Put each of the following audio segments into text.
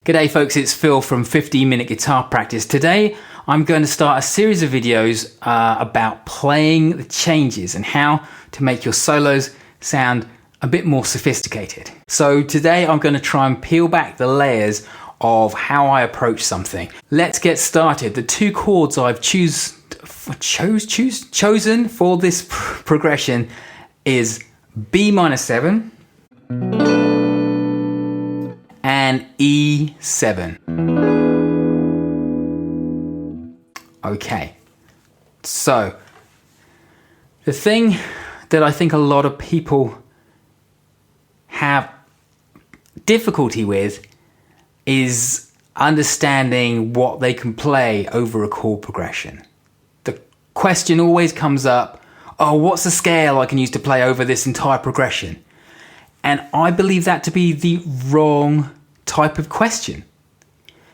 G'day folks, it's Phil from 15-Minute Guitar Practice. Today I'm going to start a series of videos about playing the changes and how to make your solos sound a bit more sophisticated. So today I'm going to try and peel back the layers of how I approach something. Let's get started. The two chords I've chosen for this progression is Bm7 and E7. Okay, so the thing that I think a lot of people have difficulty with is understanding what they can play over a chord progression. The question always comes up, oh, what's the scale I can use to play over this entire progression? And I believe that to be the wrong type of question.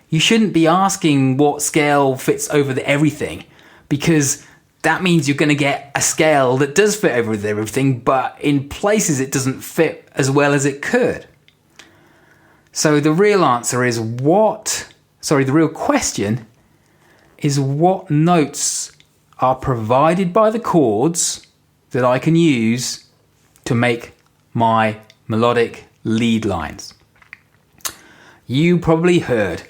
You shouldn't be asking what scale fits over everything, because that means you're going to get a scale that does fit over everything, but in places it doesn't fit as well as it could. So the real answer is the real question is what notes are provided by the chords that I can use to make my melodic lead lines. You probably heard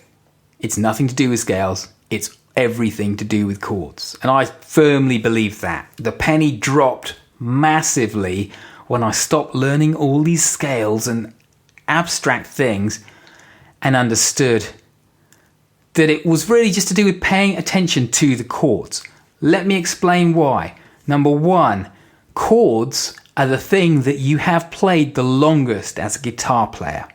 it's nothing to do with scales, it's everything to do with chords. And I firmly believe that. The penny dropped massively when I stopped learning all these scales and abstract things and understood that it was really just to do with paying attention to the chords. Let me explain why. Number one, chords are the thing that you have played the longest as a guitar player.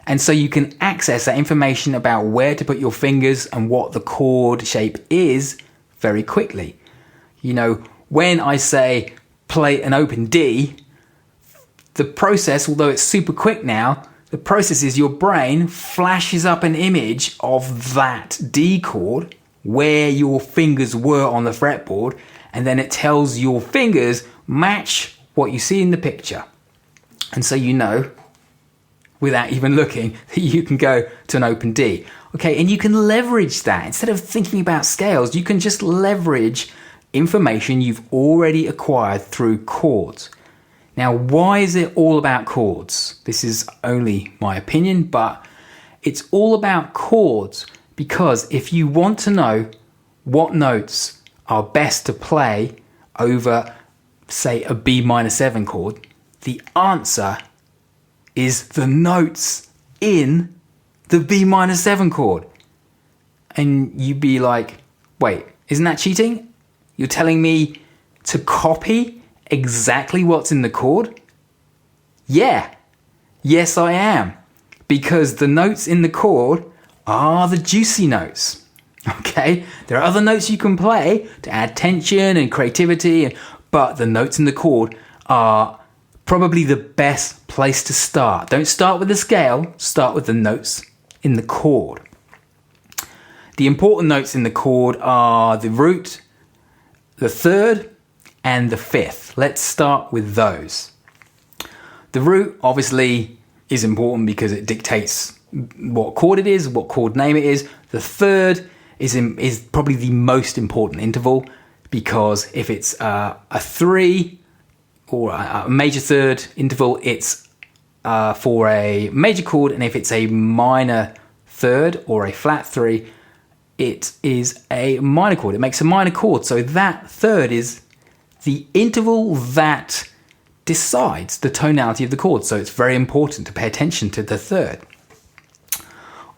And so you can access that information about where to put your fingers and what the chord shape is very quickly. You know, when I say play an open D, the process, although it's super quick now, the process is your brain flashes up an image of that D chord where your fingers were on the fretboard, and then it tells your fingers match what you see in the picture. And so you know, without even looking, that you can go to an open D. Okay, and you can leverage that. Instead of thinking about scales, you can just leverage information you've already acquired through chords. Now, why is it all about chords? This is only my opinion, but it's all about chords because if you want to know what notes are best to play over, say, a Bm7 chord, the answer is the notes in the Bm7 chord. And you'd be like, wait, isn't that cheating? You're telling me to copy exactly what's in the chord? Yeah, yes I am. Because the notes in the chord are the juicy notes. Okay, there are other notes you can play to add tension and creativity, but the notes in the chord are probably the best place to start. Don't start with the scale, start with the notes in the chord. The important notes in the chord are the root, the third, and the fifth. Let's start with those. The root obviously is important because it dictates what chord it is, what chord name it is. The third is probably the most important interval because if it's a 3 or a major third interval, it's for a major chord, and if it's a minor third or a flat 3, it is a minor chord. It makes a minor chord, so that third is the interval that decides the tonality of the chord, so it's very important to pay attention to the third.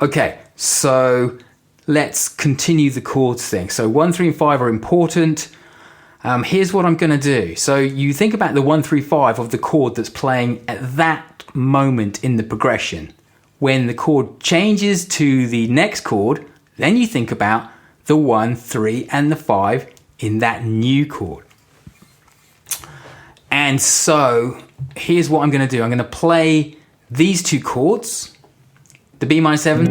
Okay, so let's continue the chords thing. So 1, 3, and 5 are important. Here's what I'm going to do. So you think about the 1, 3, 5 of the chord that's playing at that moment in the progression. When the chord changes to the next chord, then you think about the 1, 3, and the 5 in that new chord. And so here's what I'm going to do. I'm going to play these two chords, the Bm7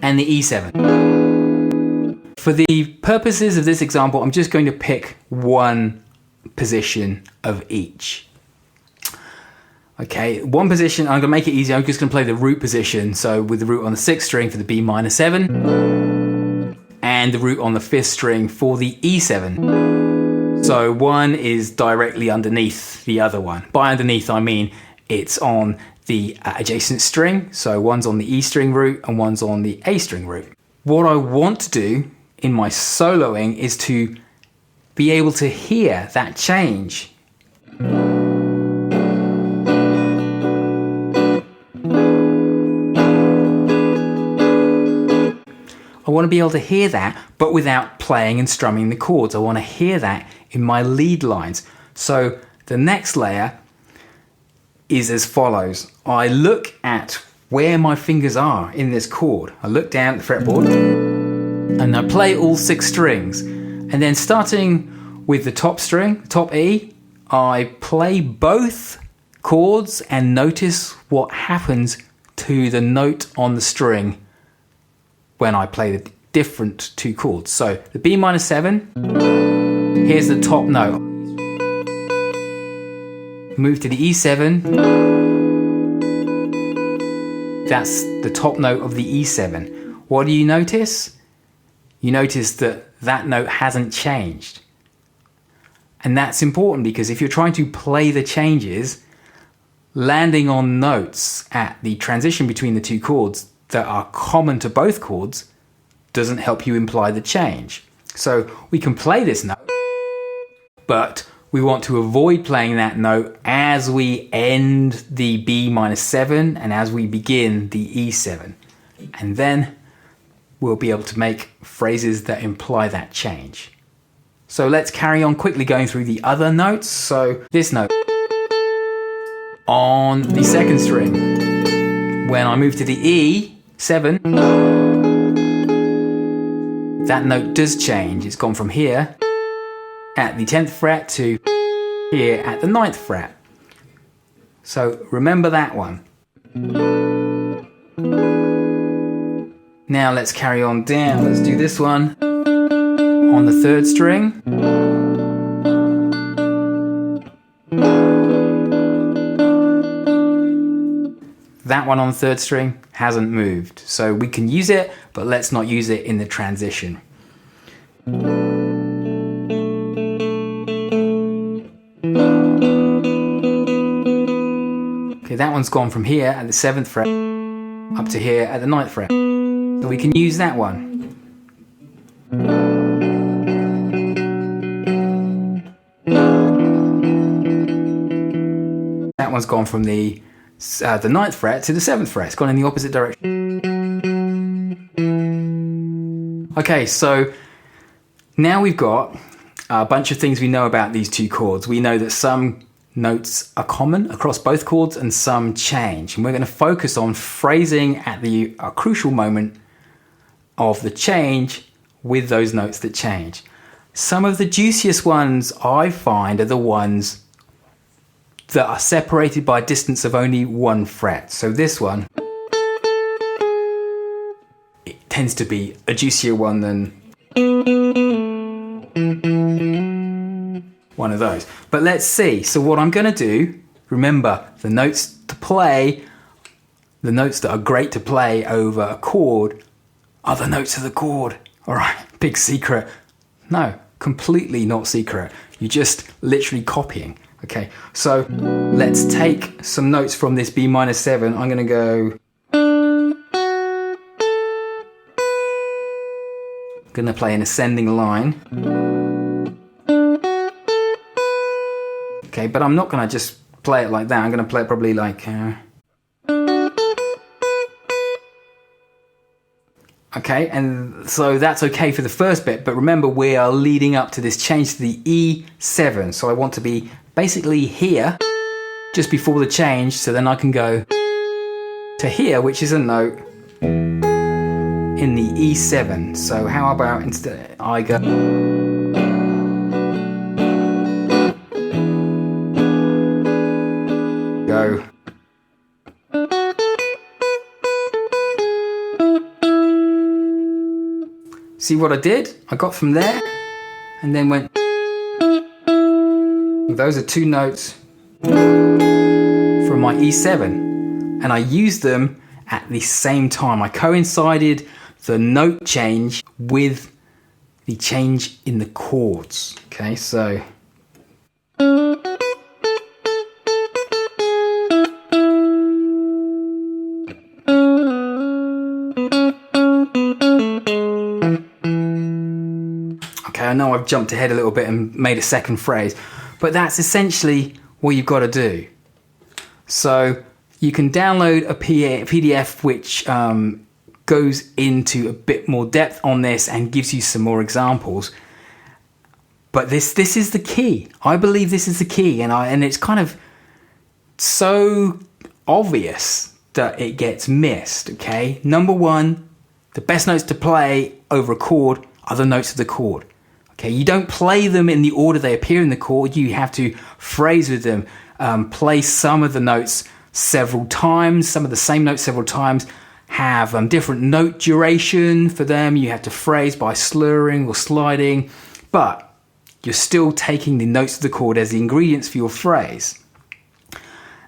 and the E7. For the purposes of this example, I'm just going to pick one position of each. Okay, one position, I'm going to make it easy, I'm just going to play the root position. So with the root on the 6th string for the Bm7, and the root on the 5th string for the E7. So one is directly underneath the other one. By underneath, I mean it's on the adjacent string. So one's on the E string root and one's on the A string root. What I want to do in my soloing is to be able to hear that change. I want to be able to hear that, but without playing and strumming the chords. I want to hear that in my lead lines. So the next layer is as follows. I look at where my fingers are in this chord. I look down at the fretboard and I play all 6 strings. And then starting with the top string, top E, I play both chords and notice what happens to the note on the string when I play the different 2 chords. So the Bm7, here's the top note. Move to the E7, that's the top note of the E7. What do you notice? You notice that that note hasn't changed. And that's important because if you're trying to play the changes, landing on notes at the transition between the 2 chords that are common to both chords doesn't help you imply the change. So we can play this note, but we want to avoid playing that note as we end the Bm7 and as we begin the E7. And then we'll be able to make phrases that imply that change. So let's carry on quickly going through the other notes. So this note on the 2nd string, when I move to the E7, that note does change. It's gone from here at the 10th fret to here at the 9th fret. So remember that one. Now let's carry on down. Let's do this one on the 3rd string. That one on the 3rd string hasn't moved. So we can use it, but let's not use it in the transition. Okay, that one's gone from here at the 7th fret up to here at the 9th fret. So we can use that one. That one's gone from the 9th fret to the 7th fret. It's gone in the opposite direction. Okay, so now we've got a bunch of things we know about these 2 chords. We know that some notes are common across both chords and some change. And we're going to focus on phrasing at the crucial moment of the change with those notes that change. Some of the juiciest ones I find are the ones that are separated by a distance of only 1 fret. So this one, it tends to be a juicier one than one of those. But let's see. So what I'm going to do, remember the notes to play, the notes that are great to play over a chord are the notes of the chord. All right, big secret. No, completely not secret. You're just literally copying. Okay, so let's take some notes from this Bm7. I'm going to go. I'm going to play an ascending line. Okay, but I'm not going to just play it like that. I'm going to play it probably like. Okay, and so that's okay for the first bit, but remember we are leading up to this change to the E7. So I want to be basically here just before the change, so then I can go to here, which is a note in the E7. So how about instead I go see what I did? I got from there and then went. Those are 2 notes from my E7, and I used them at the same time. I coincided the note change with the change in the chords. Okay, so I know I've jumped ahead a little bit and made a second phrase, but that's essentially what you've got to do. So you can download a PDF which goes into a bit more depth on this and gives you some more examples. But this is the key. I believe this is the key, and it's kind of so obvious that it gets missed. Okay, number one, the best notes to play over a chord are the notes of the chord. Okay, you don't play them in the order they appear in the chord. You have to phrase with them, play some of the notes several times, some of the same notes several times, have different note duration for them. You have to phrase by slurring or sliding, but you're still taking the notes of the chord as the ingredients for your phrase.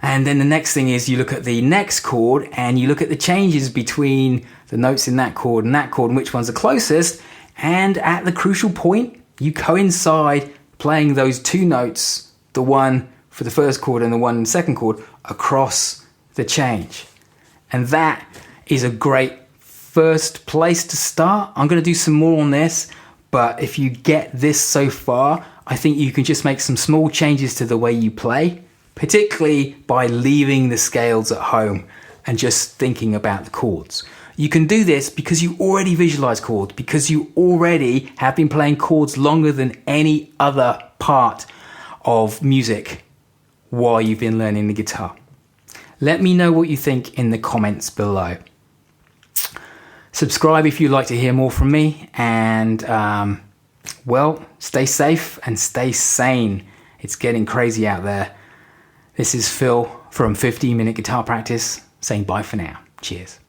And then the next thing is you look at the next chord and you look at the changes between the notes in that chord and which one's the closest. And at the crucial point, you coincide playing those two notes, the one for the first chord and the one in the second chord, across the change. And that is a great first place to start. I'm going to do some more on this, but if you get this so far, I think you can just make some small changes to the way you play, particularly by leaving the scales at home and just thinking about the chords. You can do this because you already visualize chords, because you already have been playing chords longer than any other part of music while you've been learning the guitar. Let me know what you think in the comments below. Subscribe if you'd like to hear more from me, and well, stay safe and stay sane. It's getting crazy out there. This is Phil from 15 Minute Guitar Practice saying bye for now. Cheers.